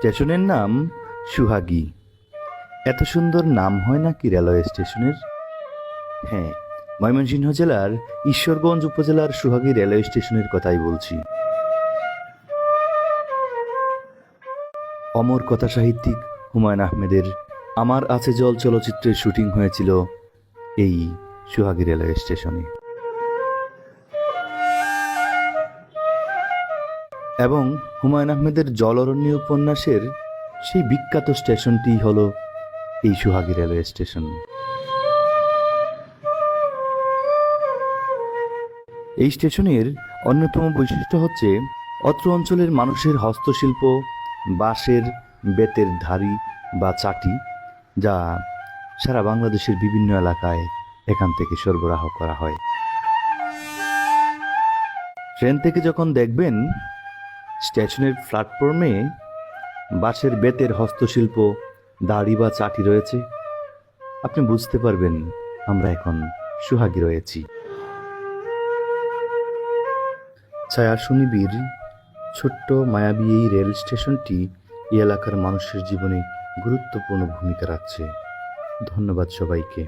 স্টেশনের নাম সুহাগী। এত সুন্দর নাম হয় নাকি রেলওয়ে স্টেশনের? হ্যাঁ, ময়মনসিংহ জেলার ঈশ্বরগঞ্জ উপজেলার সুহাগী রেলওয়ে স্টেশনের কথাই বলছি। অমর কথা সাহিত্যিক হুমায়ুন আহমেদের আমার আছে জল চলচ্চিত্রের শুটিং হয়েছিল এই সুহাগী রেলওয়ে স্টেশনে। এবং হুমায়ুন আহমেদের জল অরণ্য উপন্যাসের সেই বিখ্যাত স্টেশনটি হল এই সুহাগী রেলওয়ে স্টেশন। এই স্টেশনের অন্যতম বৈশিষ্ট্য হচ্ছে অত্র অঞ্চলের মানুষের হস্তশিল্প, বাঁশের বেতের ধাড়ি বা চাটি, যা সারা বাংলাদেশের বিভিন্ন এলাকায় এখান থেকে সরবরাহ করা হয়। ট্রেন থেকে যখন দেখবেন স্টেশনের প্ল্যাটফর্মে বাঁশের বেতের হস্তশিল্প, দাড়ি বা চাটি রয়েছে, আপনি বুঝতে পারবেন আমরা এখন সুহাগী রয়েছি। ছায়া সুনিবিড়, ছোট্ট মায়াবী এই রেল স্টেশনটি এই এলাকার মানুষের জীবনে গুরুত্বপূর্ণ ভূমিকা রাখছে। ধন্যবাদ সবাইকে।